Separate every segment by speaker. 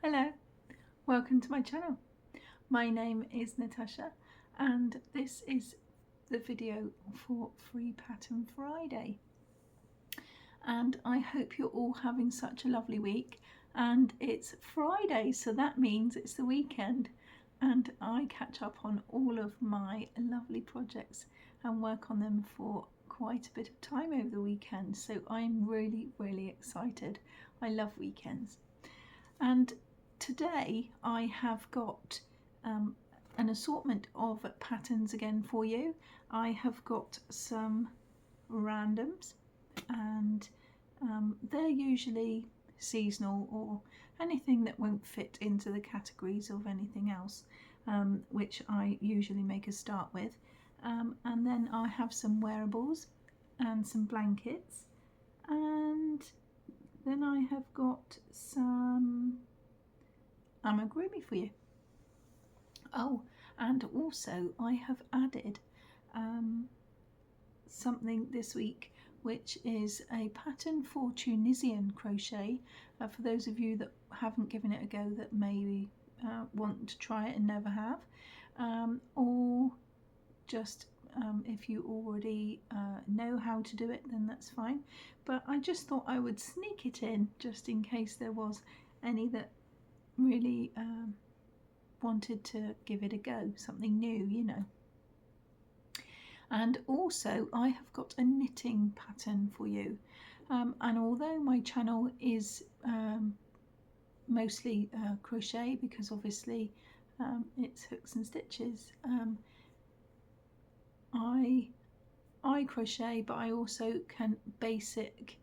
Speaker 1: Hello, welcome to my channel. My name is Natasha and this is the video for Free Pattern Friday, and I hope you're all having such a lovely week. And it's Friday, so that means it's the weekend and I catch up on all of my lovely projects and work on them for quite a bit of time over the weekend. So I'm really excited. I love weekends. And today I have got an assortment of patterns again for you. I have got some randoms, and they're usually seasonal or anything that won't fit into the categories of anything else, which I usually make a start with. And then I have some wearables and some blankets, and then I have got some amigurumi for you. Oh, and also I have added something this week, which is a pattern for Tunisian crochet. For those of you that haven't given it a go, that maybe want to try it and never have, or just if you already know how to do it, then that's fine. But I just thought I would sneak it in just in case there was any that really wanted to give it a go, something new, you know. And also I have got a knitting pattern for you, and although my channel is mostly crochet, because obviously it's hooks and stitches, I crochet, but I also can basic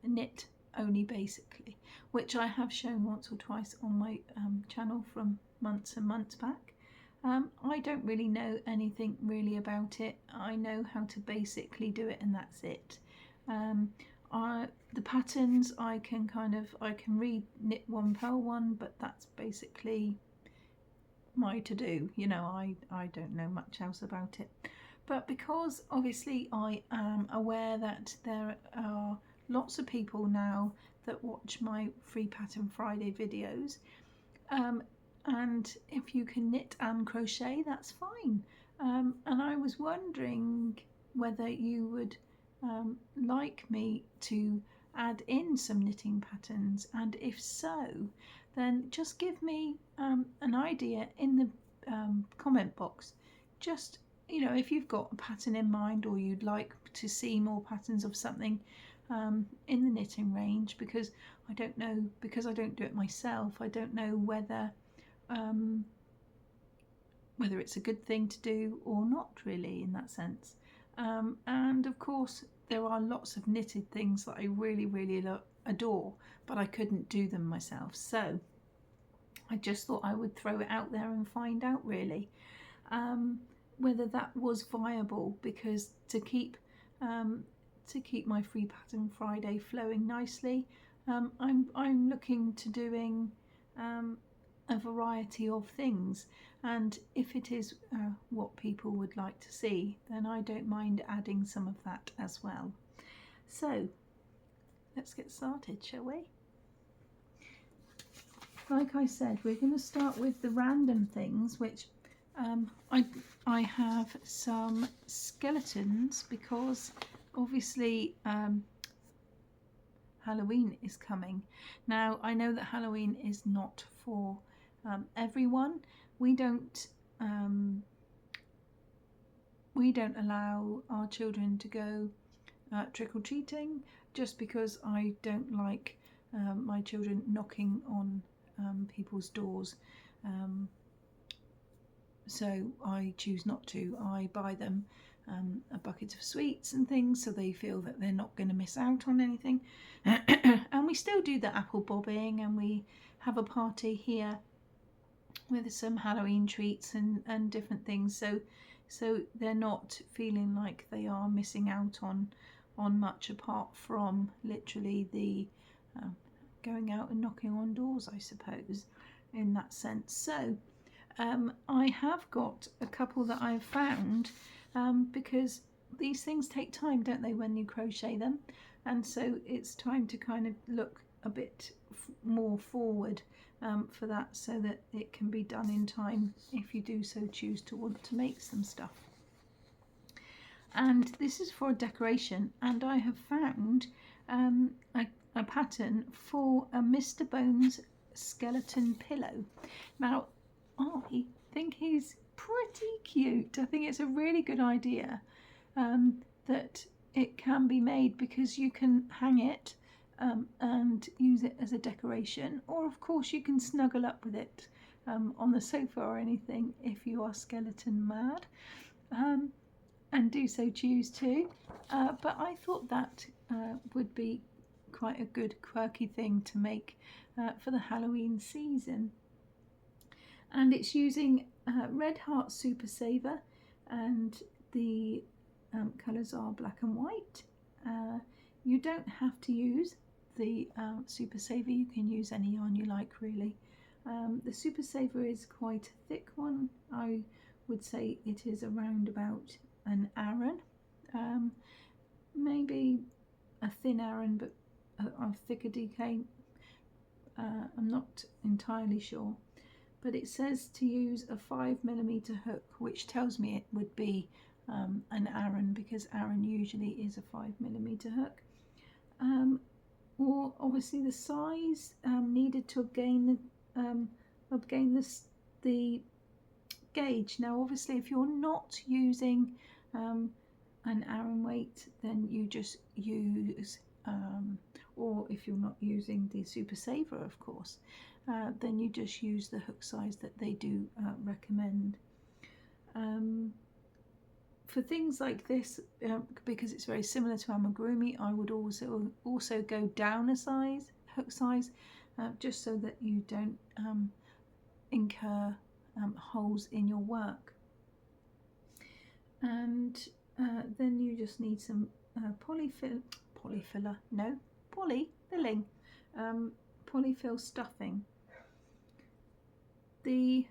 Speaker 1: knit only basically, which I have shown once or twice on my channel from months and months back. I don't really know anything really about it. I know how to basically do it and that's it. The patterns I can read knit one, purl one, but that's basically my to-do, you know. I don't know much else about it. But because obviously I am aware that there are lots of people now that watch my Free Pattern Friday videos, and if you can knit and crochet, that's fine. And I was wondering whether you would like me to add in some knitting patterns, and if so, then just give me an idea in the comment box. Just, you know, if you've got a pattern in mind, or you'd like to see more patterns of something in the knitting range, because I don't know, because I don't do it myself, I don't know whether it's a good thing to do or not, really, in that sense. And of course there are lots of knitted things that I really adore, but I couldn't do them myself, so I just thought I would throw it out there and find out really whether that was viable, because to keep my Free Pattern Friday flowing nicely, I'm looking to doing a variety of things, and if it is what people would like to see, then I don't mind adding some of that as well. So let's get started, shall we? Like I said, we're going to start with the random things, which I have some skeletons, because obviously Halloween is coming. Now I know that Halloween is not for everyone. We don't allow our children to go trick-or-treating, just because I don't like my children knocking on people's doors, so I choose not to. I buy them a bucket of sweets and things, so they feel that they're not going to miss out on anything. And we still do the apple bobbing, and we have a party here with some Halloween treats and different things, so they're not feeling like they are missing out on much, apart from literally the going out and knocking on doors, I suppose, in that sense. So I have got a couple that I've found, because these things take time, don't they, when you crochet them, and so it's time to kind of look a bit more forward for that, so that it can be done in time if you do so choose to want to make some stuff. And this is for a decoration, and I have found a pattern for a Mr. Bones skeleton pillow. Now, I think he's pretty cute. I think it's a really good idea that it can be made, because you can hang it and use it as a decoration, or of course you can snuggle up with it on the sofa or anything if you are skeleton mad, and do so choose to. But I thought that would be quite a good quirky thing to make for the Halloween season. And it's using Red Heart Super Saver, and the colours are black and white. You don't have to use the Super Saver, you can use any yarn you like really. The Super Saver is quite a thick one. I would say it is around about an Aran, maybe a thin Aran, but a thicker DK. I'm not entirely sure, but it says to use a 5mm hook, which tells me it would be an Aran, because Aran usually is a 5mm hook. Or obviously the size needed to obtain the gauge. Now obviously if you're not using an Aran weight, then you just use, or if you're not using the Super Saver, of course, then you just use the hook size that they do recommend. For things like this, because it's very similar to amigurumi, I would also go down a size, hook size, just so that you don't incur holes in your work. And then you just need some polyfill stuffing. The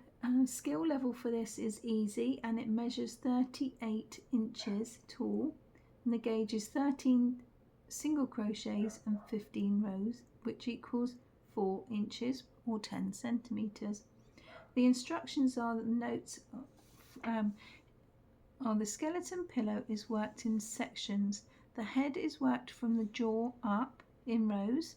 Speaker 1: skill level for this is easy, and it measures 38 inches tall, and the gauge is 13 single crochets and 15 rows, which equals 4 inches or 10 centimeters. The instructions are that the notes on the skeleton pillow is worked in sections. The head is worked from the jaw up in rows,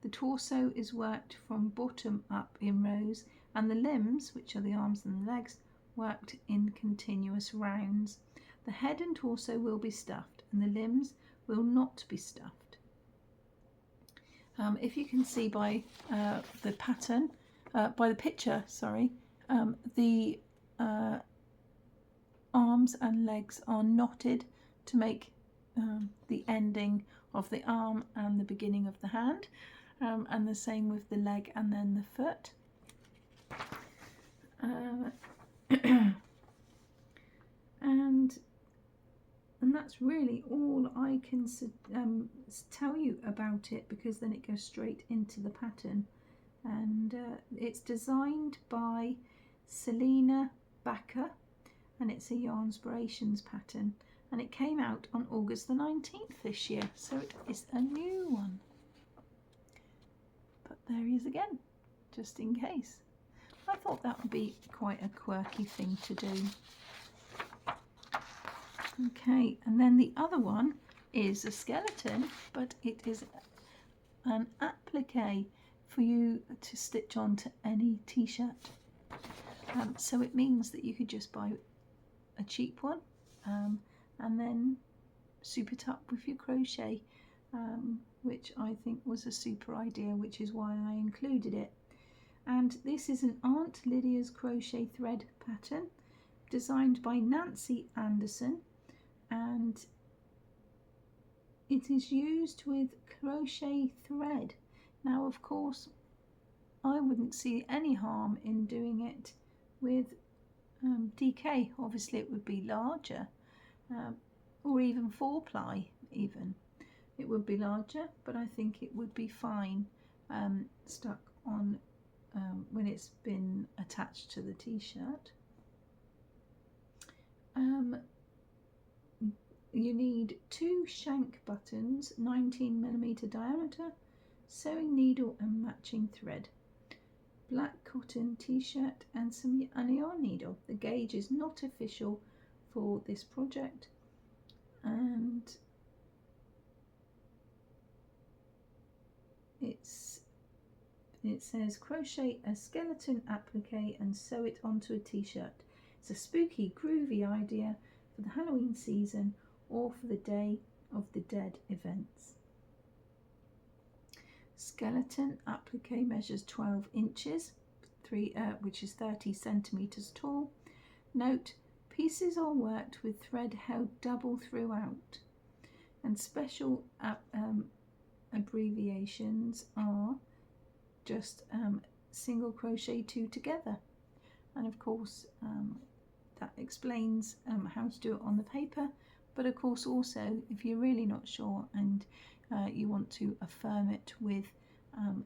Speaker 1: the torso is worked from bottom up in rows, and the limbs, which are the arms and the legs, worked in continuous rounds. The head and torso will be stuffed, and the limbs will not be stuffed. If you can see by the pattern, by the picture, sorry, the arms and legs are knotted to make the ending of the arm and the beginning of the hand, and the same with the leg and then the foot. And that's really all I can tell you about it, because then it goes straight into the pattern. And it's designed by Selena Backer, and it's a Yarnspirations pattern, and it came out on August the 19th this year, so it is a new one. But there he is again, just in case. I thought that would be quite a quirky thing to do. Okay, and then the other one is a skeleton, but it is an applique for you to stitch onto any t-shirt. So it means that you could just buy a cheap one and then soup it up with your crochet, which I think was a super idea, which is why I included it. And this is an Aunt Lydia's crochet thread pattern, designed by Nancy Anderson, and it is used with crochet thread. Now of course I wouldn't see any harm in doing it with DK. Obviously it would be larger, or even 4-ply even. It would be larger, but I think it would be fine stuck on when it's been attached to the t-shirt. You need 2 shank buttons, 19mm diameter, sewing needle and matching thread, black cotton t-shirt and some yarn needle. The gauge is not official for this project, and it says crochet a skeleton applique and sew it onto a t-shirt. It's a spooky, groovy idea for the Halloween season or for the Day of the Dead events. Skeleton applique measures 12 inches, which is 30 centimeters tall. Note, pieces are worked with thread held double throughout, and special abbreviations are just single crochet 2 together. And of course that explains how to do it on the paper, but of course also if you're really not sure and you want to affirm it with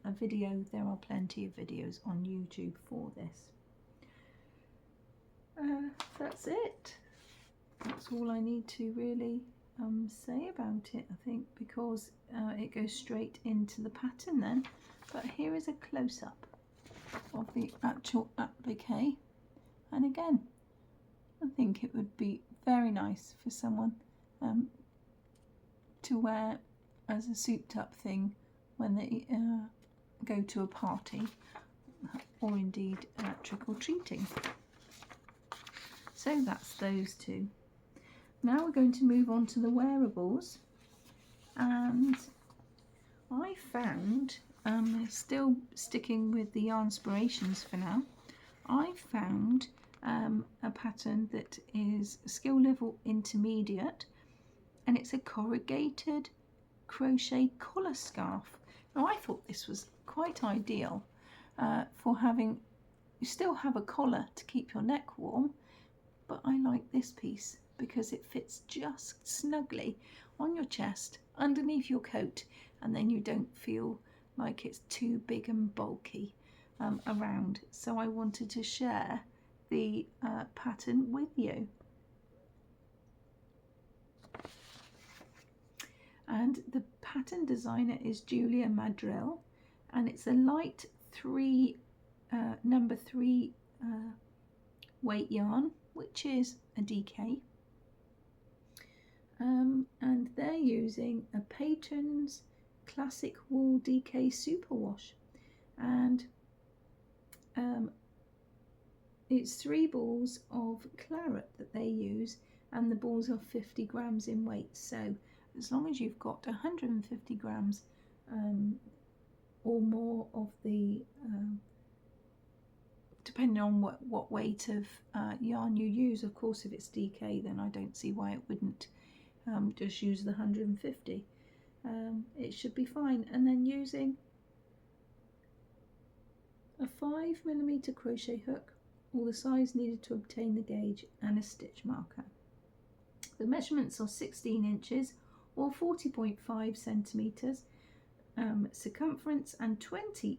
Speaker 1: a video, there are plenty of videos on YouTube for this. That's it. That's all I need to really say about it, I think, because it goes straight into the pattern then. But here is a close-up of the actual applique, and again I think it would be very nice for someone to wear as a souped up thing when they go to a party or indeed trick-or-treating. So that's those two. Now we're going to move on to the wearables, and I found, still sticking with the Yarnspirations for now, I found a pattern that is skill level intermediate, and it's a corrugated crochet collar scarf. Now I thought this was quite ideal for having, you still have a collar to keep your neck warm, but I like this piece because it fits just snugly on your chest underneath your coat, and then you don't feel like it's too big and bulky around. So I wanted to share the pattern with you. And the pattern designer is Julia Madrill, and it's a light number 3 weight yarn, which is a DK, and they're using a Patrons Classic Wool DK Superwash, and it's 3 balls of claret that they use, and the balls are 50 grams in weight. So as long as you've got 150 grams or more of the depending on what weight of yarn you use. Of course, if it's DK, then I don't see why it wouldn't just use the 150. It should be fine. And then using a 5mm crochet hook, or the size needed to obtain the gauge, and a stitch marker. The measurements are 16 inches or 40.5 centimeters circumference, and 28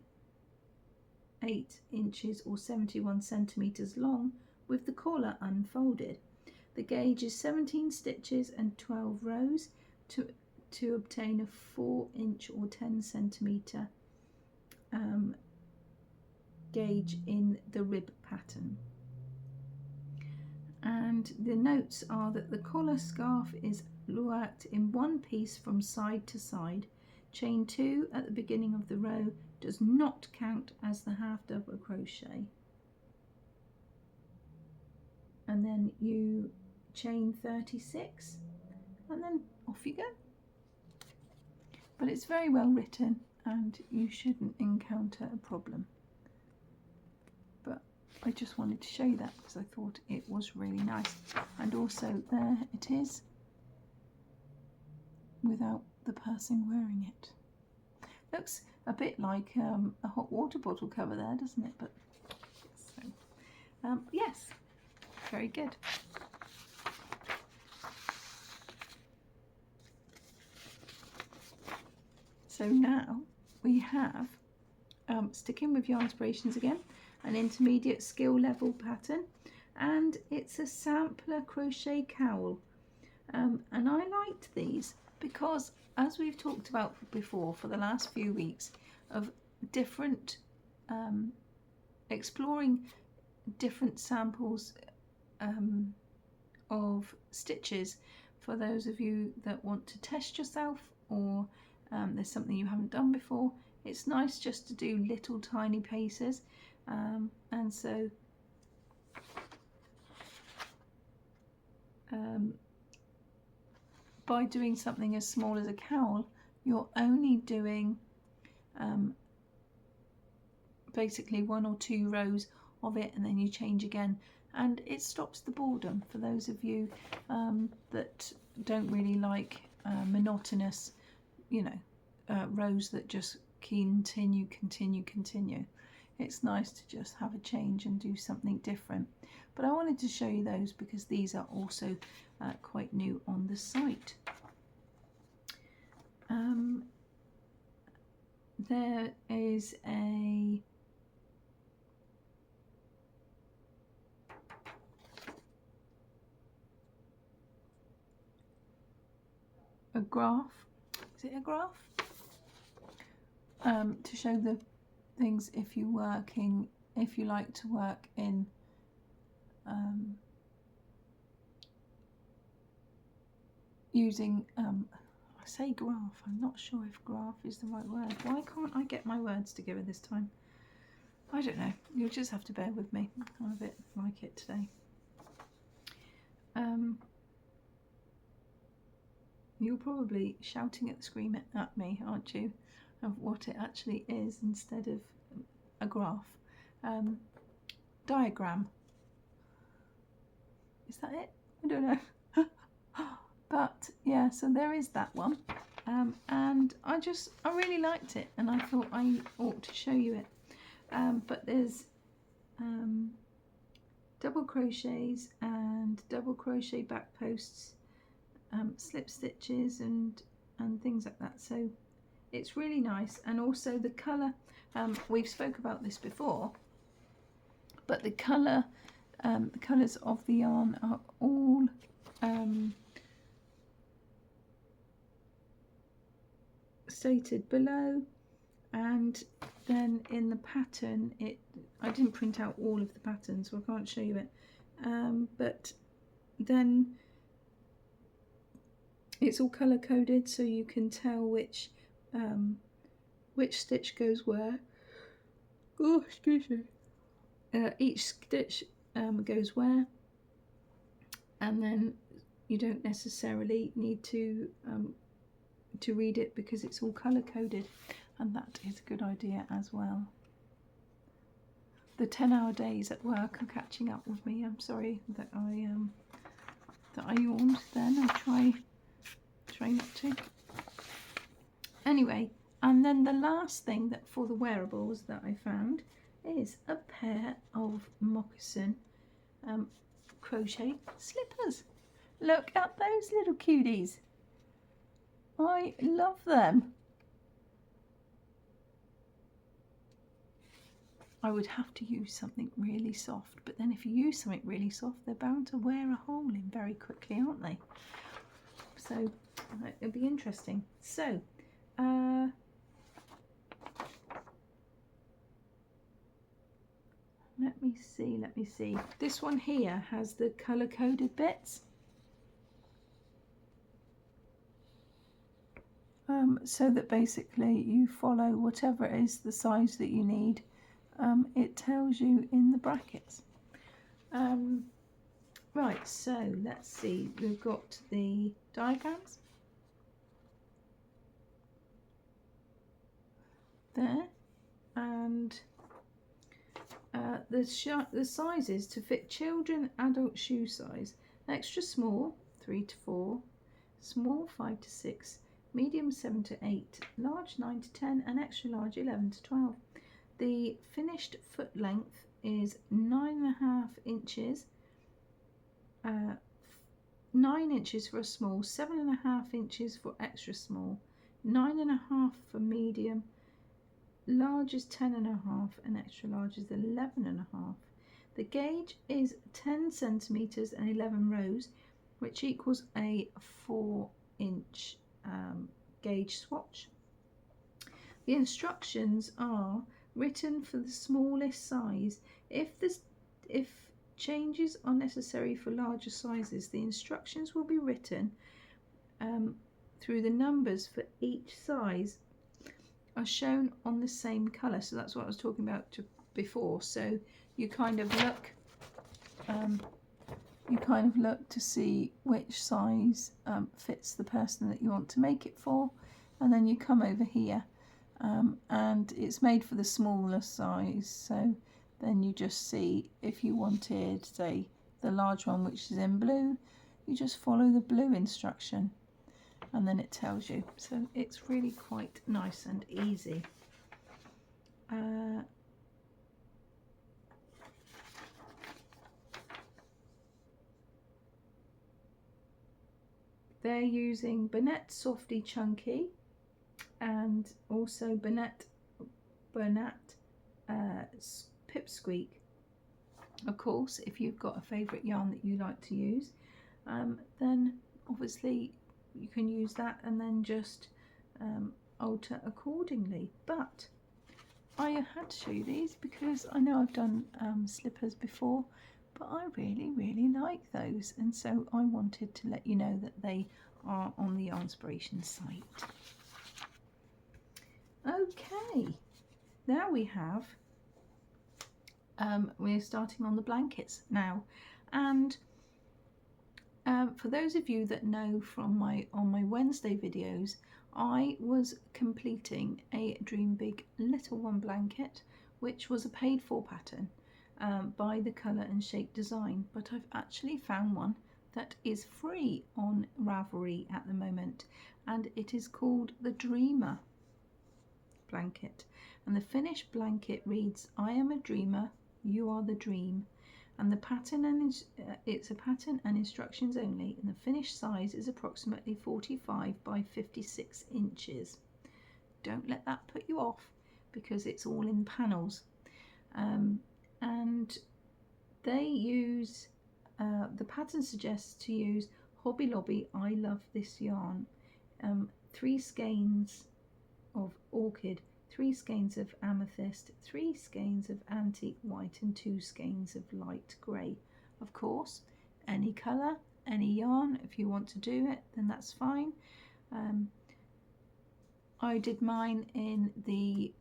Speaker 1: inches or 71 centimeters long with the collar unfolded. The gauge is 17 stitches and 12 rows to obtain a 4-inch or 10 centimeter gauge in the rib pattern. And the notes are that the collar scarf is worked in one piece from side to side. Chain 2 at the beginning of the row does not count as the half double crochet, and then you chain 36 and then off you go. But it's very well written and you shouldn't encounter a problem. But I just wanted to show you that because I thought it was really nice. And also there it is without the person wearing it. Looks a bit like a hot water bottle cover there, doesn't it? But so, yes, very good. So now we have, sticking with Yarnspirations again, an intermediate skill level pattern, and it's a sampler crochet cowl. And I liked these because as we've talked about before for the last few weeks of different exploring different samples of stitches for those of you that want to test yourself, or there's something you haven't done before. It's nice just to do little tiny pieces, and so by doing something as small as a cowl, you're only doing basically 1 or 2 rows of it, and then you change again, and it stops the boredom for those of you that don't really like monotonous, you know, rows that just continue. It's nice to just have a change and do something different. But I wanted to show you those because these are also quite new on the site. There is a graph. Is it a graph? To show the things if you like to work in using I say graph, I'm not sure if graph is the right word. Why can't I get my words together this time? I don't know, you'll just have to bear with me. I'm a bit like it today. You're probably shouting at the screen at me, aren't you, of what it actually is instead of a graph. Diagram. Is that it? I don't know. But yeah, so there is that one, and I really liked it, and I thought I ought to show you it. But there's double crochets and double crochet back posts, slip stitches and things like that, so it's really nice. And also the colour, we've spoke about this before, but the colours of the yarn are all stated below, and then in the pattern, I didn't print out all of the patterns, so I can't show you it, but then it's all colour coded, so you can tell which stitch goes where. Oh, excuse me. Each stitch goes where, and then you don't necessarily need to read it because it's all colour coded, and that is a good idea as well. The 10-hour days at work are catching up with me. I'm sorry that I yawned then. I'll try not to. Anyway, and then the last thing that for the wearables that I found is a pair of moccasin crochet slippers. Look at those little cuties. I love them. I would have to use something really soft, but then if you use something really soft, they're bound to wear a hole in very quickly, aren't they? So it'll be interesting. So let me see. This one here has the colour coded bits. So that basically you follow whatever it is the size that you need. It tells you in the brackets. Right, so let's see. We've got the diagrams there, and the sizes to fit children, adult shoe size: extra small 3 to 4, small 5 to 6, medium 7 to 8, large 9 to 10, and extra large 11 to 12. The finished foot length is 9.5 inches, 9 inches for a small, 7.5 inches for extra small, 9.5 for medium, large is 10.5, and extra large is 11.5. The gauge is 10 centimeters and 11 rows, which equals a 4-inch gauge swatch. The instructions are written for the smallest size. If changes are necessary for larger sizes, the instructions will be written through the numbers for each size are shown on the same colour. So that's what I was talking about before. So you kind of look to see which size fits the person that you want to make it for, and then you come over here and it's made for the smaller size. So then you just see if you wanted, say, the large one, which is in blue, you just follow the blue instruction and then it tells you. So it's really quite nice and easy. They're using Bernat Softy Chunky and also Bernat Pipsqueak. Of course, if you've got a favourite yarn that you like to use, then obviously you can use that and then just alter accordingly. But I had to show you these because I know I've done slippers before, but I really like those, and so I wanted to let you know that they are on the Yarnspiration site. Okay, now we have we're starting on the blankets now, and for those of you that know from my Wednesday videos, I was completing a Dream Big Little One blanket, which was a paid for pattern by the Colour and Shape Design, but I've actually found one that is free on Ravelry at the moment, and it is called the Dreamer blanket, and the finished blanket reads, "I am a dreamer, you are the dream," and the pattern and it's a pattern and instructions only, and the finished size is approximately 45 by 56 inches. Don't let that put you off because it's all in panels, and they use the pattern suggests to use Hobby Lobby I Love This Yarn, 3 skeins of orchid, 3 skeins of amethyst, 3 skeins of antique white, and 2 skeins of light grey. Of course, any colour, any yarn, if you want to do it, then that's fine. I did mine in the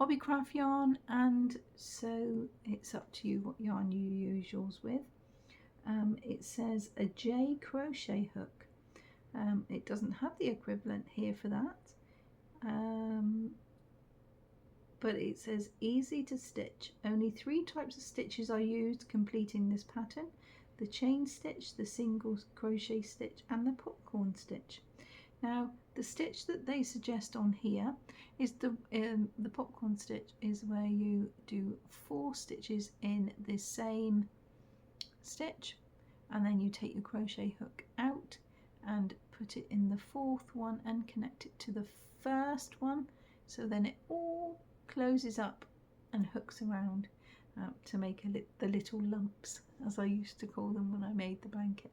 Speaker 1: Hobbycraft yarn, and so it's up to you what yarn you use yours with. It says a J crochet hook. It doesn't have the equivalent here for that, but it says easy to stitch. Only 3 types of stitches are used completing this pattern: the chain stitch, the single crochet stitch, and the popcorn stitch. Now, the stitch that they suggest on here is the popcorn stitch, is where you do 4 stitches in the same stitch, and then you take your crochet hook out and put it in the 4th one and connect it to the 1st one, so then it all closes up and hooks around to make the little lumps, as I used to call them when I made the blanket.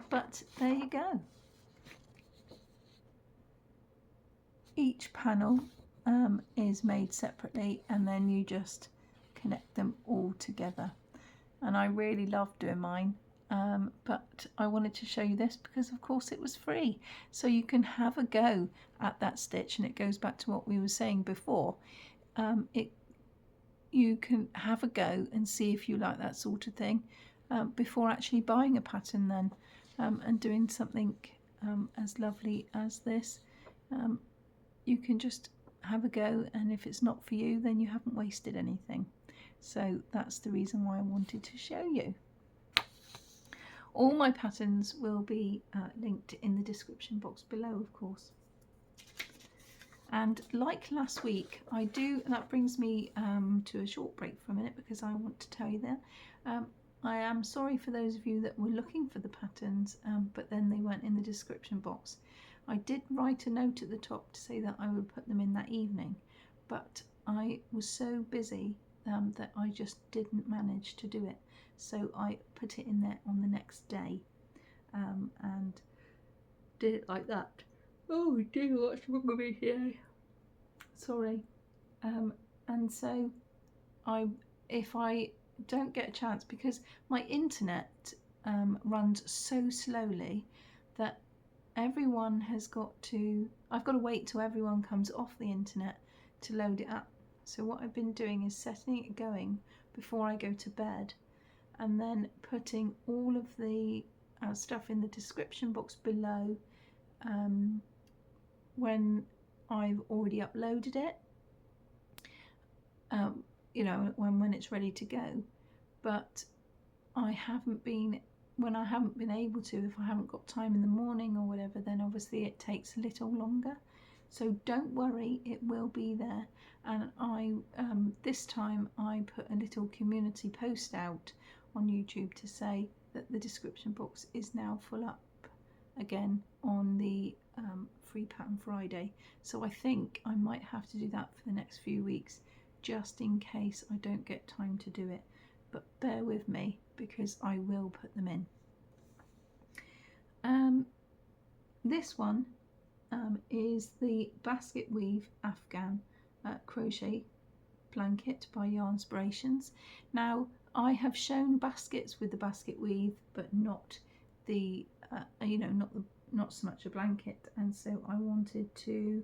Speaker 1: But there you go. Each panel is made separately, and then you just connect them all together, and I really love doing mine, but I wanted to show you this because of course it was free, so you can have a go at that stitch, and it goes back to what we were saying before. You can have a go and see if you like that sort of thing before actually buying a pattern then, and doing something as lovely as this. You can just have a go, and if it's not for you, then you haven't wasted anything. So that's the reason why I wanted to show you. All my patterns will be linked in the description box below, of course. And like last week, that brings me to a short break for a minute, because I want to tell you that I am sorry for those of you that were looking for the patterns, but then they weren't in the description box. I did write a note at the top to say that I would put them in that evening, but I was so busy that I just didn't manage to do it. So I put it in there on the next day, and did it like that. Oh dear, what's wrong with me here? Sorry. And so if I don't get a chance, because my internet runs so slowly that everyone has got to, I've got to wait till everyone comes off the internet to load it up. So what I've been doing is setting it going before I go to bed, and then putting all of the stuff in the description box below when I've already uploaded it, you know, when it's ready to go. But when I haven't been able to, if I haven't got time in the morning or whatever, then obviously it takes a little longer. So don't worry, it will be there. And I this time I put a little community post out on YouTube to say that the description box is now full up again on the Free Pattern Friday. So I think I might have to do that for the next few weeks, just in case I don't get time to do it. But bear with me, because I will put them in. This one is the Basket Weave Afghan crochet blanket by Yarnspirations. Now, I have shown baskets with the basket weave, but not the not so much a blanket, and so I wanted to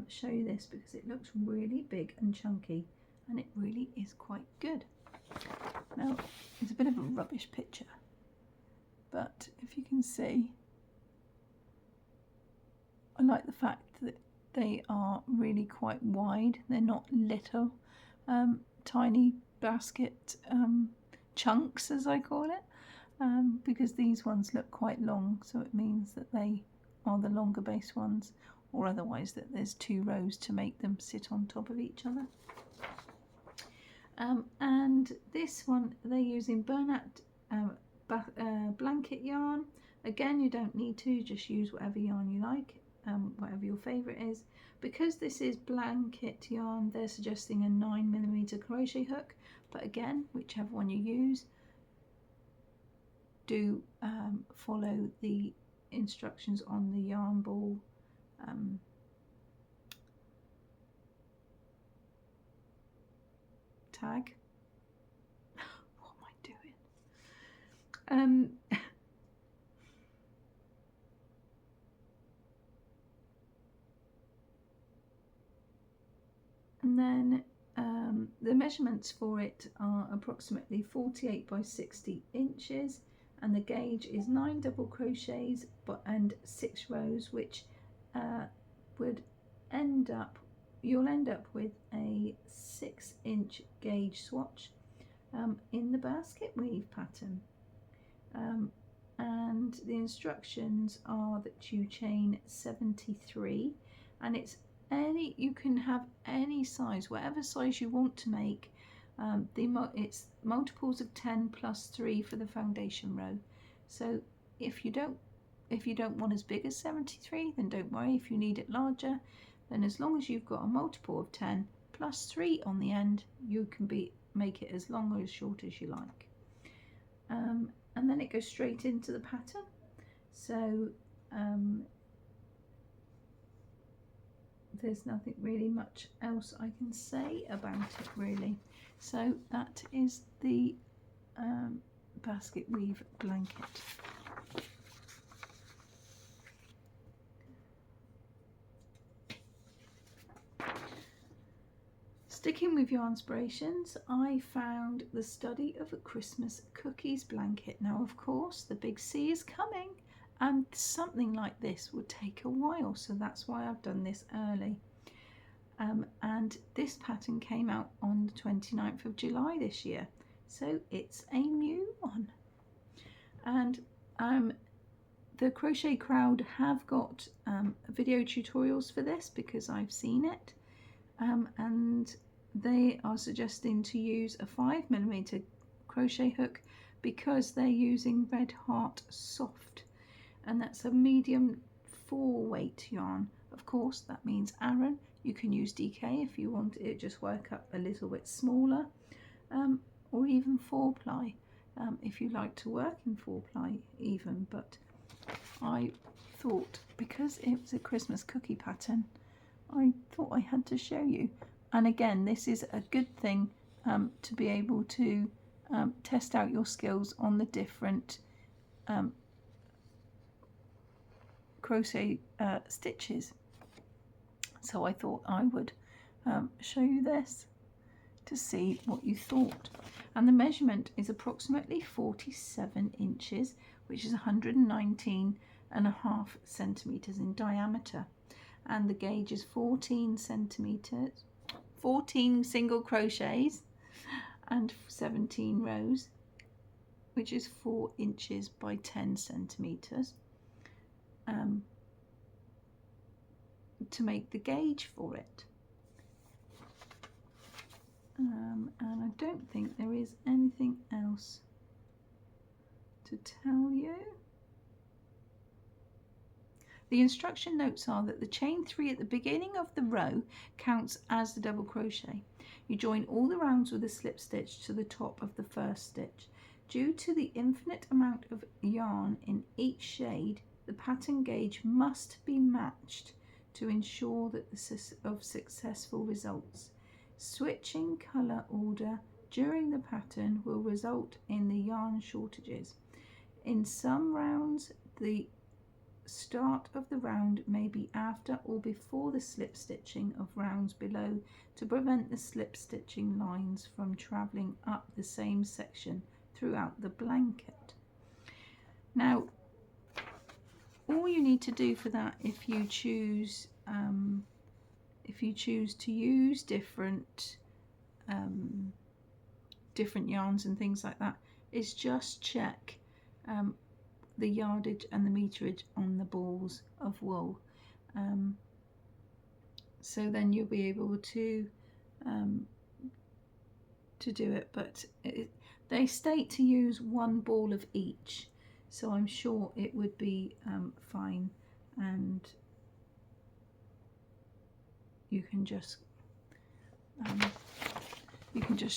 Speaker 1: show you this because it looks really big and chunky, and it really is quite good. Now, it's a bit of a rubbish picture, but if you can see, I like the fact that they are really quite wide. They're not little tiny basket chunks, as I call it, because these ones look quite long, so it means that they are the longer base ones, or otherwise that there's 2 rows to make them sit on top of each other. And this one they're using burlap blanket yarn. Again, you don't need to, just use whatever yarn you like, whatever your favourite is. Because this is blanket yarn, they're suggesting a 9mm crochet hook, but again, whichever one you use, do follow the instructions on the yarn ball tag. What am I doing? And then the measurements for it are approximately 48 by 60 inches, and the gauge is 9 double crochets and 6 rows, which you'll end up with a 6-inch gauge swatch in the basket weave pattern. And the instructions are that you chain 73, and you can have any size, whatever size you want to make. It's multiples of 10 plus 3 for the foundation row. So if you don't want as big as 73, then don't worry. If you need it larger, then as long as you've got a multiple of 10 plus 3 on the end, you can make it as long or as short as you like. And then it goes straight into the pattern. So there's nothing really much else I can say about it, really. So that is the basket weave blanket. Sticking with Yarnspirations, I found the Study of a Christmas Cookies blanket. Now, of course, the big C is coming, and something like this would take a while, so that's why I've done this early. And this pattern came out on the 29th of July this year, so it's a new one. And the crochet crowd have got video tutorials for this because I've seen it, and they are suggesting to use a 5mm crochet hook because they're using Red Heart Soft, and that's a medium 4-weight yarn. Of course, that means Aran. You can use DK if you want it just work up a little bit smaller, or even 4-ply if you like to work in 4-ply even, but I thought, because it was a Christmas cookie pattern, I thought I had to show you. And again, this is a good thing to be able to test out your skills on the different crochet stitches. So I thought I would show you this to see what you thought. And the measurement is approximately 47 inches, which is 119.5 centimeters in diameter. And the gauge is 14 centimeters, 14 single crochets and 17 rows, which is 4 inches by 10 centimeters to make the gauge for it. And I don't think there is anything else to tell you. The instruction notes are that the chain 3 at the beginning of the row counts as the double crochet. You join all the rounds with a slip stitch to the top of the first stitch. Due to the infinite amount of yarn in each shade, the pattern gauge must be matched to ensure that of successful results. Switching colour order during the pattern will result in the yarn shortages. In some rounds, the start of the round may be after or before the slip stitching of rounds below to prevent the slip stitching lines from travelling up the same section throughout the blanket. Now, all you need to do for that, if you choose to use different yarns and things like that, is just check the yardage and the meterage on the balls of wool. So then you'll be able to do it. But they state to use 1 ball of each, so I'm sure it would be fine, and you can just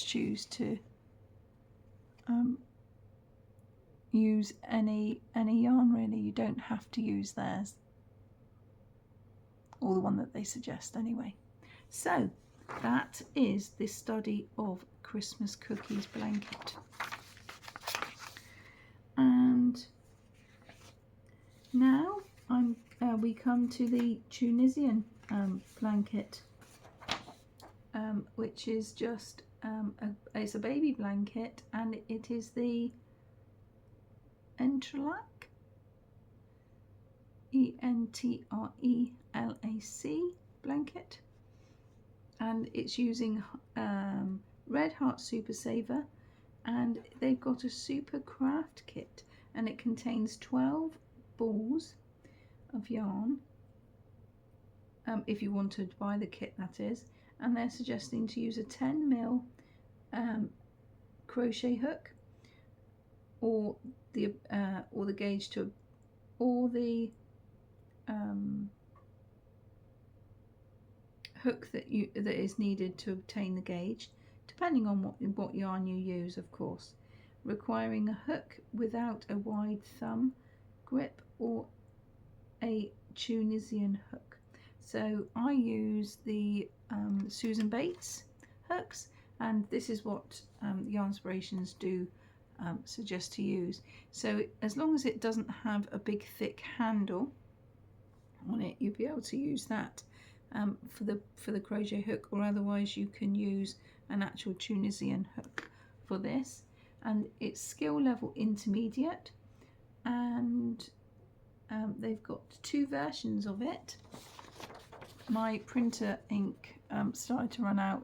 Speaker 1: choose to use any yarn really. You don't have to use theirs, or the one that they suggest anyway. So that is the study of Christmas cookies blanket. And now we come to the Tunisian blanket, which is just it's a baby blanket, and it is the Entrelac, ENTRELAC blanket, and it's using Red Heart Super Saver, and they've got a super craft kit, and it contains 12 balls of yarn, if you want to buy the kit, that is, and they're suggesting to use a 10mm crochet hook, or the gauge to, or the hook that is needed to obtain the gauge, depending on what yarn you use, of course, requiring a hook without a wide thumb grip or a Tunisian hook. So I use the Susan Bates hooks, and this is what Yarnspirations do suggest to use. So as long as it doesn't have a big thick handle on it, you'll be able to use that for the crochet hook, or otherwise you can use an actual Tunisian hook for this. And it's skill level intermediate, and they've got 2 versions of it. My printer ink started to run out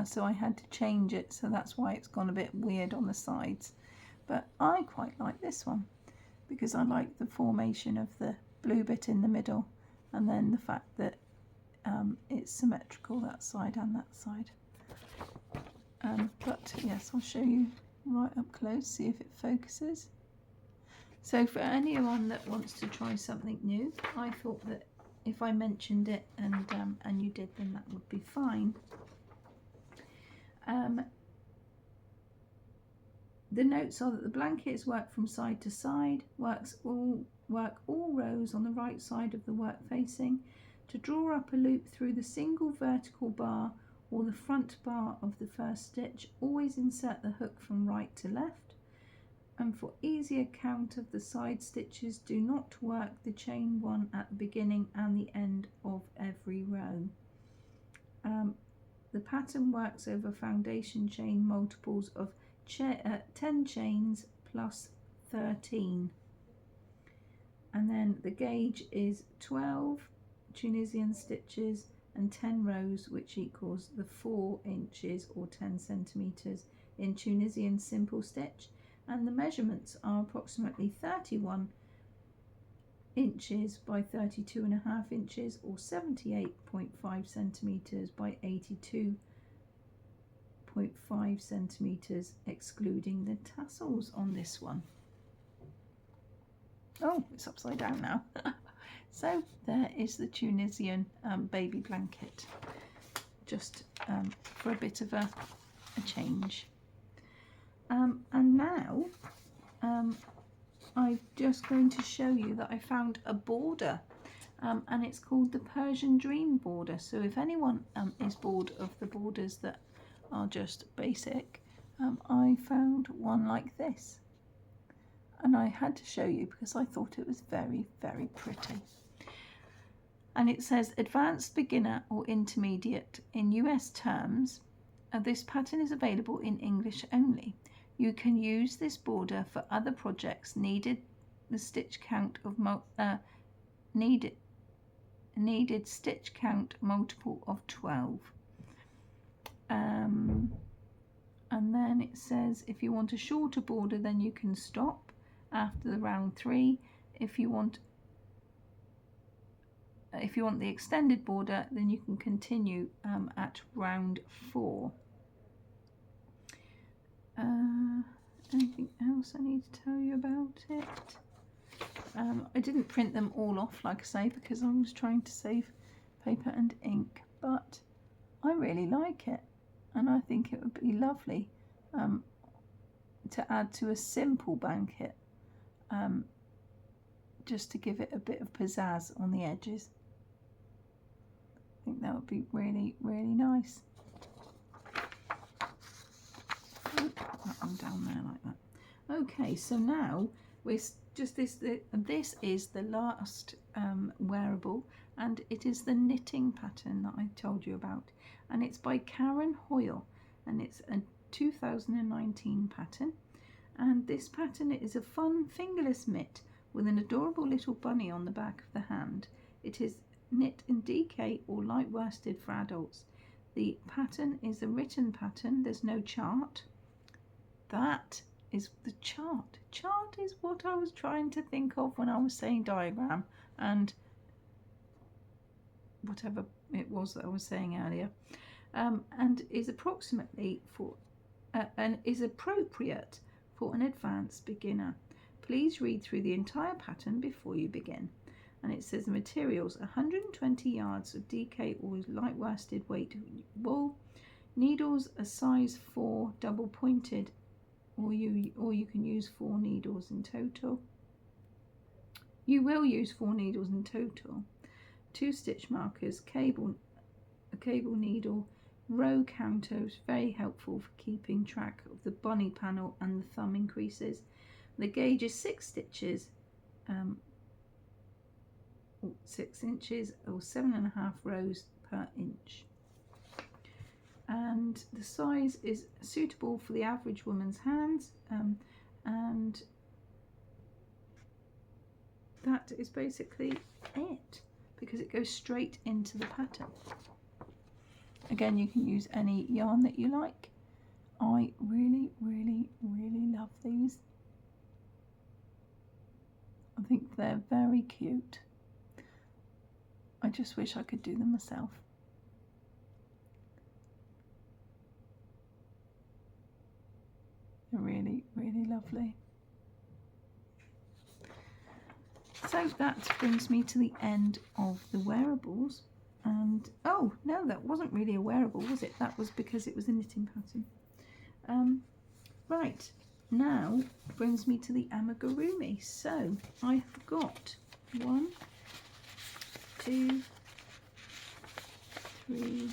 Speaker 1: so I had to change it, so that's why it's gone a bit weird on the sides. But I quite like this one because I like the formation of the blue bit in the middle, and then the fact that it's symmetrical, that side and that side. But yes, I'll show you right up close, see if it focuses. So for anyone that wants to try something new, I thought that if I mentioned it and you did, then that would be The notes are that the blanket is worked from side to side, work all rows on the right side of the work facing. To draw up a loop through the single vertical bar or the front bar of the first stitch, always insert the hook from right to left. And for easier count of the side stitches, do not work the chain one at the beginning and the end of every row. The pattern works over foundation chain multiples of 10 chains plus 13. And then the gauge is 12 Tunisian stitches and 10 rows, which equals the 4 inches or 10 centimeters in Tunisian simple stitch. And the measurements are approximately 31 inches by 32.5 inches or 78.5 centimeters by 82.5 centimeters, excluding the tassels on this one. Oh, it's upside down now. So there is the Tunisian baby blanket, just for a bit of a change. And now I'm just going to show you that I found a border, and it's called the Persian Dream border. So if anyone is bored of the borders that are just basic, I found one like this, and I had to show you because I thought it was very, very pretty. And it says advanced, beginner or intermediate in US terms. This pattern is available in English only. You can use this border for other projects. Needed the stitch count of needed stitch count multiple of 12. And then it says if you want a shorter border, then you can stop after the round 3. If you want the extended border, then you can continue at round 4. Anything else I need to tell you about it? I didn't print them all off, like I say, because I was trying to save paper and ink, but I really like it, and I think it would be lovely to add to a simple blanket, just to give it a bit of pizzazz on the edges. I think that would be really, really nice. That one down there like that. Okay, so now we're just this is the last wearable, and it is the knitting pattern that I told you about, and it's by Karen Hoyle, and it's a 2019 pattern. And this pattern is a fun fingerless mitt with an adorable little bunny on the back of the hand. It is knit in DK or light worsted for adults. The pattern is a written pattern. There's no chart. That is the chart. Chart is what I was trying to think of when I was saying diagram and whatever it was that I was saying earlier, and is approximately for and is appropriate for an advanced beginner. Please read through the entire pattern before you begin. And it says the materials: 120 yards of DK or light worsted weight wool, needles a size 4 double pointed, or you can use 4 needles in total. You will use 4 needles in total. 2 stitch markers, a cable needle, row counters, very helpful for keeping track of the bunny panel and the thumb increases. The gauge is 6 stitches, 6 inches or 7.5 rows per inch. And the size is suitable for the average woman's hands, and that is basically it, because it goes straight into the pattern. Again, you can use any yarn that you like. I really, really, really love these. I think they're very cute. I just wish I could do them myself. They're really, really lovely. So that brings me to the end of the wearables. And oh no, that wasn't really a wearable, was it? That was because it was a knitting pattern. Right, now brings me to the amigurumi. So I have got 1, 2, 3,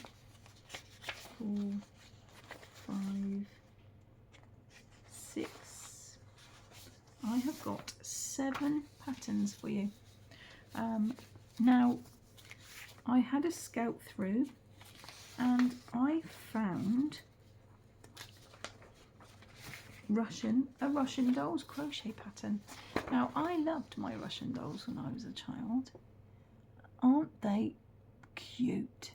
Speaker 1: 4, 5, 6. I have got 7 patterns for you. Now I had a scout through and I found a Russian dolls crochet pattern. Now I loved my Russian dolls when I was a child. Aren't they cute?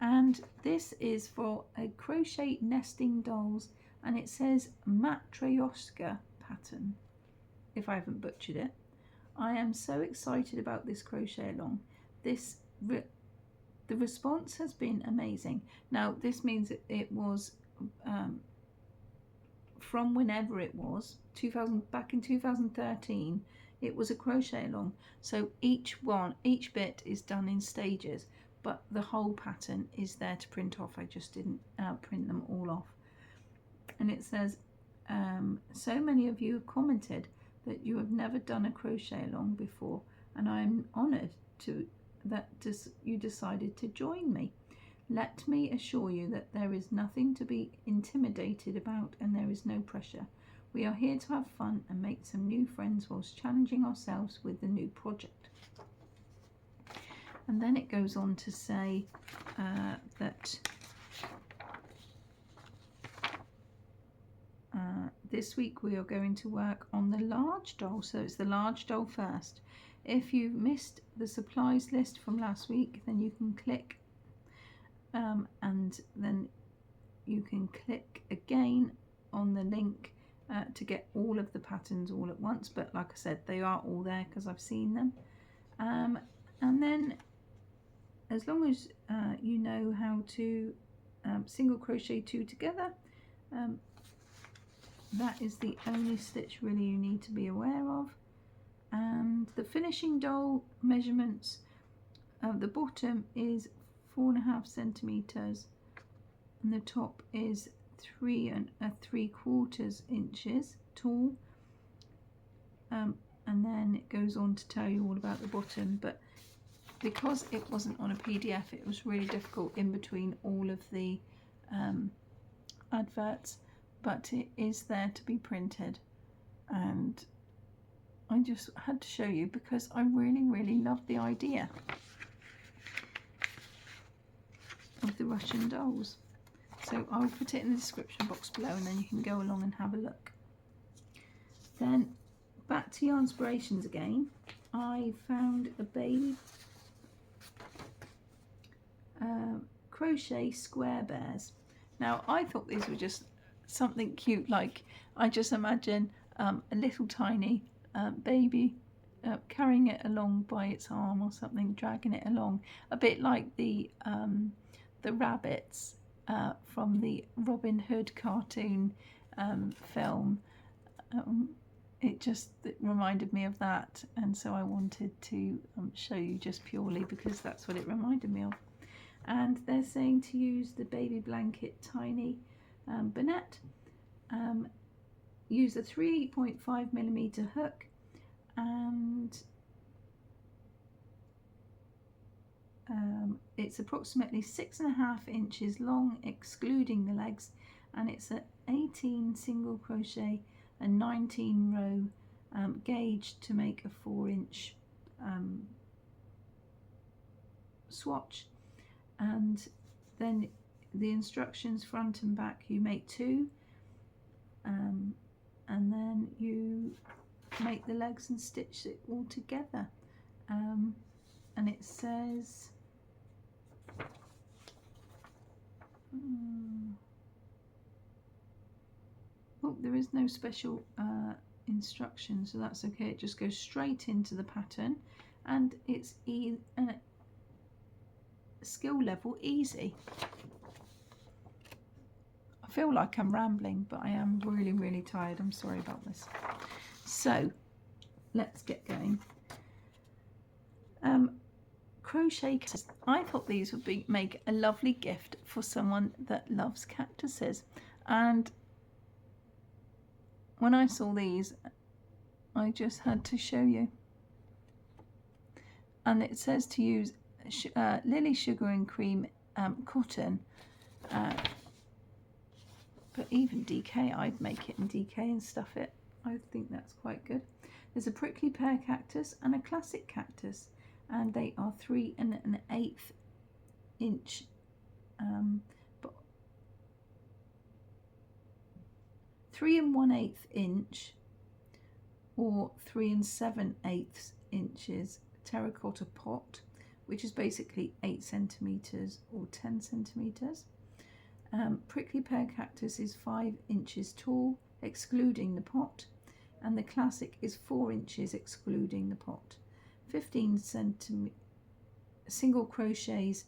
Speaker 1: And this is for a crochet nesting dolls, and it says Matryoshka pattern, if I haven't butchered it. I am so excited about this crochet along. The response has been amazing. Now this means it was from whenever it was, back in 2013, it was a crochet along. So each bit is done in stages, but the whole pattern is there to print off. I just didn't print them all off. And it says, so many of you have commented that you have never done a crochet along before, and I am honoured that you decided to join me. Let me assure you that there is nothing to be intimidated about, and there is no pressure. We are here to have fun and make some new friends whilst challenging ourselves with the new project. And then it goes on to say that this week we are going to work on the large doll. So it's the large doll first. If you've missed the supplies list from last week, then you can click and then you can click again on the link to get all of the patterns all at once. But like I said, they are all there because I've seen them. And then as long as you know how to single crochet 2 together, that is the only stitch really you need to be aware of. And the finishing doll measurements, the bottom is 4.5 centimeters and the top is 3 3/4 inches tall. And then it goes on to tell you all about the bottom, but because it wasn't on a PDF, it was really difficult in between all of the adverts, but it is there to be printed, and I just had to show you because I really loved the idea of the Russian dolls. So I'll put it in the description box below, and then you can go along and have a look. Then back to your inspirations again. I found a baby crochet square bears. Now I thought these were just something cute, like I just imagine a little tiny baby carrying it along by its arm or something, dragging it along, a bit like the rabbits from the Robin Hood cartoon film. It reminded me of that, and so I wanted to show you just purely because that's what it reminded me of. And they're saying to use the baby blanket tiny bonnet, use a 3.5mm hook, and it's approximately 6.5 inches long excluding the legs, and it's an 18 single crochet and 19 row gauge to make a 4-inch swatch. And then the instructions front and back, you make 2, and then you make the legs and stitch it all together. And it says oh, there is no special instruction, so that's okay. It just goes straight into the pattern, and it's skill level easy. I feel like I'm rambling, but I am really tired. I'm sorry about this. So let's get going. Crochet cactus. I thought these would make a lovely gift for someone that loves cactuses, and when I saw these, I just had to show you. And it says to use lily sugar and cream cotton, but even DK, I'd make it in DK and stuff it. I think that's quite good. There's a prickly pear cactus and a classic cactus, and they are 3 1/8 inch, but 3 1/8 inch or 3 7/8 inches terracotta pot, which is basically 8 centimeters or 10 centimeters. Prickly pear cactus is 5 inches tall, excluding the pot, and the classic is 4 inches, excluding the pot. 15 single crochets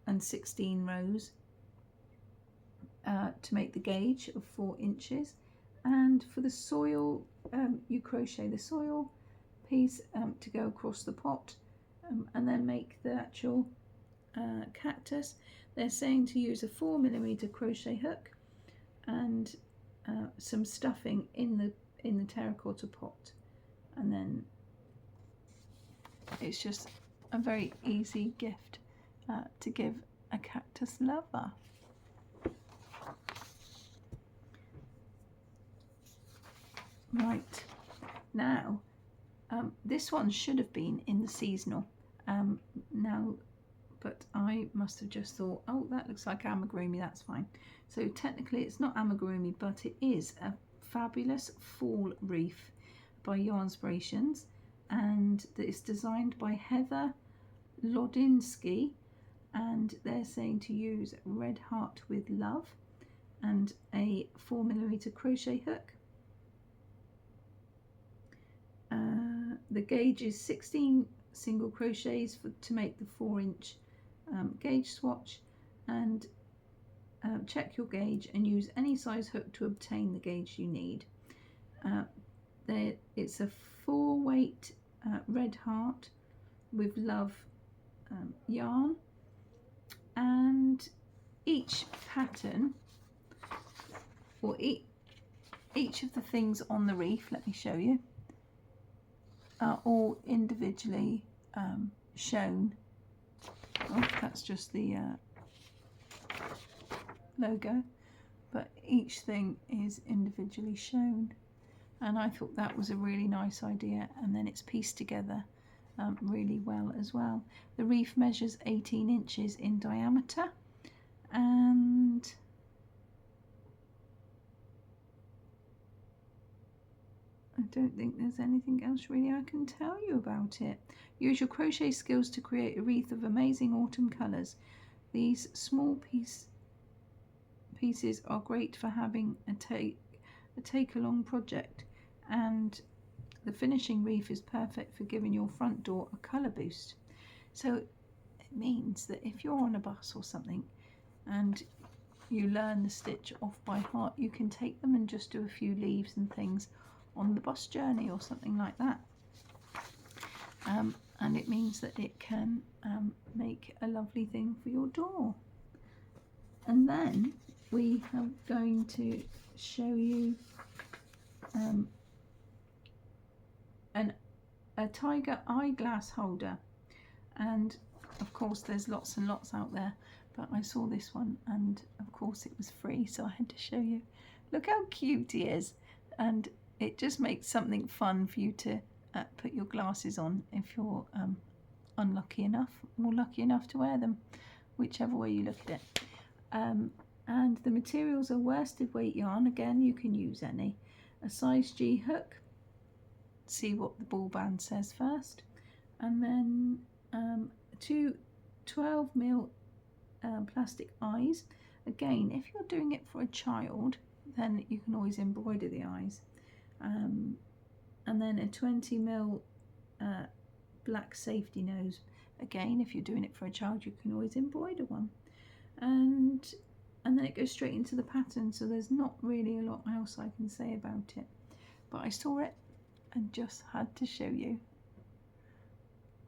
Speaker 1: and 16 rows to make the gauge of 4 inches. And for the soil, you crochet the soil piece to go across the pot, and then make the actual cactus. They're saying to use a 4mm crochet hook and some stuffing in the terracotta pot, and then it's just a very easy gift to give a cactus lover. Right, now this one should have been in the seasonal now, but I must have just thought, oh, that looks like amigurumi, that's fine. So technically it's not amigurumi, but it is a fabulous fall wreath by Yarnspirations, and it's designed by Heather Lodinsky, and they're saying to use red heart with love and a 4mm crochet hook. The gauge is 16 single crochets to make the 4-inch gauge swatch, and check your gauge and use any size hook to obtain the gauge you need. It's a 4-weight red heart with love yarn, and each pattern, or each of the things on the wreath, let me show you, are all individually shown. Oh, that's just the logo, but each thing is individually shown, and I thought that was a really nice idea, and then it's pieced together really well as well. The wreath measures 18 inches in diameter, and I don't think there's anything else really I can tell you about it. Use your crochet skills to create a wreath of amazing autumn colours. These small pieces are great for having a take-along project, and the finishing wreath is perfect for giving your front door a colour boost. So it means that if you're on a bus or something and you learn the stitch off by heart, you can take them and just do a few leaves and things on the bus journey or something like that, and it means that it can make a lovely thing for your door. And then we are going to show you a tiger eyeglass holder, and of course there's lots and lots out there, but I saw this one and of course it was free, so I had to show you. Look how cute he is, and it just makes something fun for you to put your glasses on if you're unlucky enough or lucky enough to wear them, whichever way you look at it. And the materials are worsted weight yarn, again you can use any, a size G hook, see what the ball band says first, and then 2 12mm plastic eyes. Again, if you're doing it for a child, then you can always embroider the eyes. And then a 20mm black safety nose. Again, if you're doing it for a child, you can always embroider one. And then it goes straight into the pattern, so there's not really a lot else I can say about it. But I saw it and just had to show you.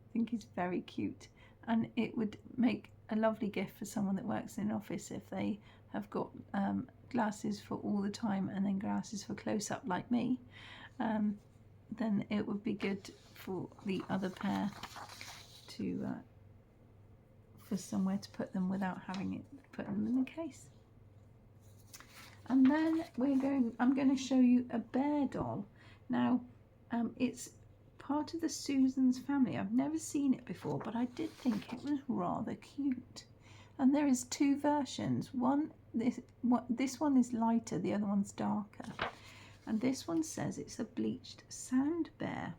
Speaker 1: I think it's very cute, and it would make a lovely gift for someone that works in an office if they have got glasses for all the time and then glasses for close-up like me. Then it would be good for the other pair to for somewhere to put them without having it put them in the case. And then I'm going to show you a bear doll. Now it's part of the Susan's family. I've never seen it before, but I did think it was rather cute. And there is two versions. This one is lighter, the other one's darker. And this one says it's a bleached sand bear.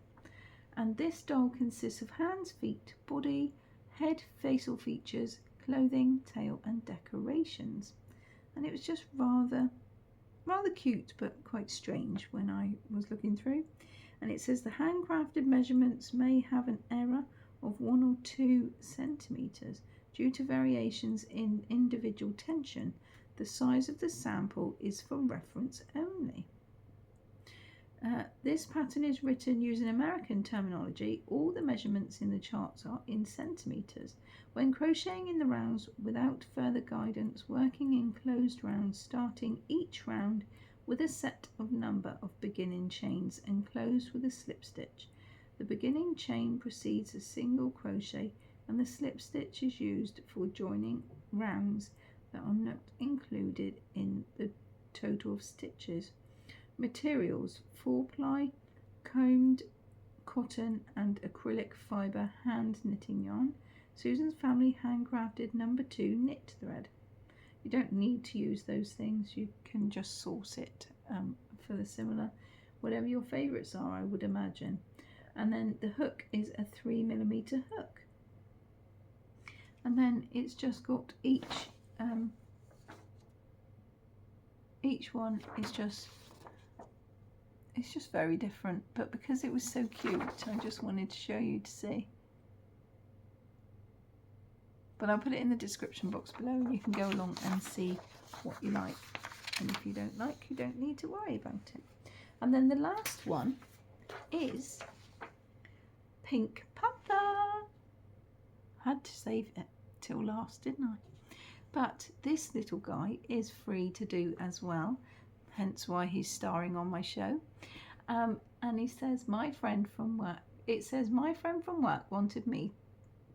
Speaker 1: And this doll consists of hands, feet, body, head, facial features, clothing, tail and decorations. And it was just rather cute, but quite strange when I was looking through. And it says the handcrafted measurements may have an error of 1 or 2 centimeters due to variations in individual tension. The size of the sample is for reference only. This pattern is written using American terminology. All the measurements in the charts are in centimeters. When crocheting in the rounds without further guidance, working in closed rounds, starting each round with a set of number of beginning chains and close with a slip stitch. The beginning chain precedes a single crochet and the slip stitch is used for joining rounds that are not included in the total of stitches. Materials: 4-ply, combed cotton and acrylic fibre hand knitting yarn. Susan's family handcrafted number 2 knit thread. You don't need to use those things, you can just source it for the similar, whatever your favourites are, I would imagine. And then the hook is a 3mm hook. And then it's just got each one is just, it's just very different, but because it was so cute, I just wanted to show you to see. But I'll put it in the description box below and you can go along and see what you like. And if you don't like, you don't need to worry about it. And then the last one is Pink Panther. Had to save it till last, didn't I? But this little guy is free to do as well, hence why he's starring on my show. And he says, my friend from work, it says, my friend from work wanted me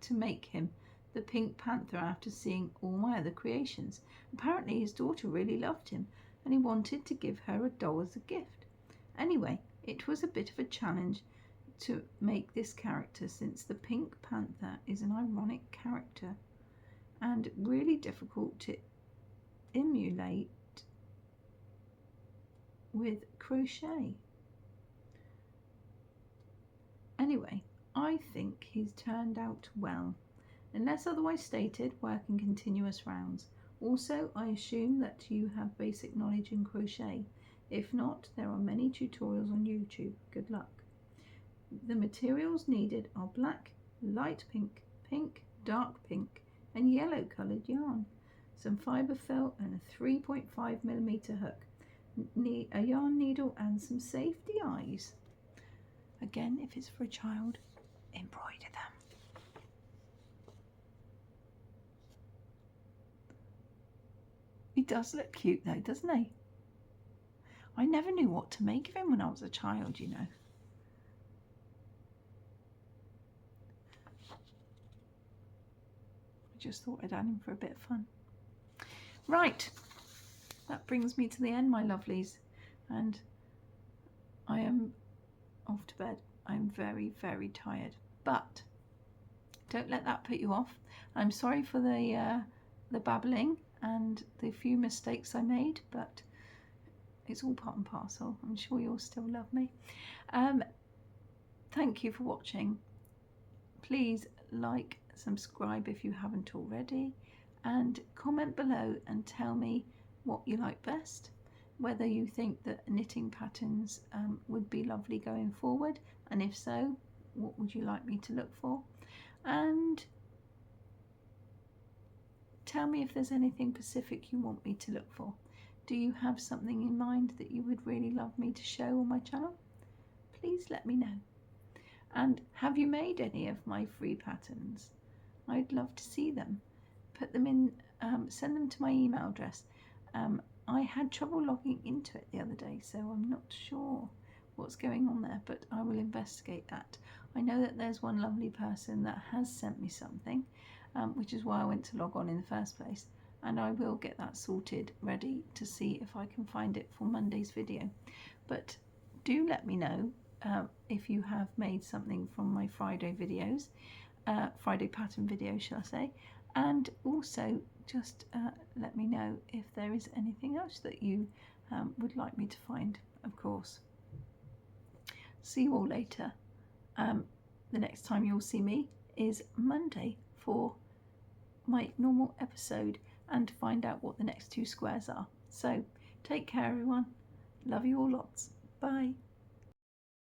Speaker 1: to make him the Pink Panther after seeing all my other creations. Apparently his daughter really loved him and he wanted to give her a doll as a gift. Anyway, it was a bit of a challenge to make this character since the Pink Panther is an ironic character and really difficult to emulate with crochet. Anyway, I think he's turned out well. Unless otherwise stated, work in continuous rounds. Also, I assume that you have basic knowledge in crochet. If not, there are many tutorials on YouTube. Good luck. The materials needed are black, light pink, pink, dark pink and yellow coloured yarn, some fibre felt and a 3.5mm hook, a yarn needle and some safety eyes. Again, if it's for a child, embroider them. He does look cute though, doesn't he? I never knew what to make of him when I was a child, you know. I just thought I'd add him for a bit of fun. Right, that brings me to the end, my lovelies, and I am off to bed. I'm very, very tired, but don't let that put you off. I'm sorry for the babbling and the few mistakes I made, but it's all part and parcel. I'm sure you'll still love me. Thank you for watching. Please like, subscribe if you haven't already, and comment below and tell me what you like best, whether you think that knitting patterns would be lovely going forward, and if so, what would you like me to look for, and tell me if there's anything specific you want me to look for. Do you have something in mind that you would really love me to show on my channel? Please let me know. And have you made any of my free patterns? I'd love to see them. put them in, send them to my email address. I had trouble logging into it the other day, so I'm not sure what's going on there, but I will investigate that. I know that there's one lovely person that has sent me something, which is why I went to log on in the first place, and I will get that sorted, ready to see if I can find it for Monday's video. But do let me know if you have made something from my Friday videos, Friday pattern videos, shall I say, and also just let me know if there is anything else that you would like me to find, of course. See you all later. The next time you'll see me is Monday for my normal episode and to find out what the next 2 squares are. So take care, everyone. Love you all lots. Bye.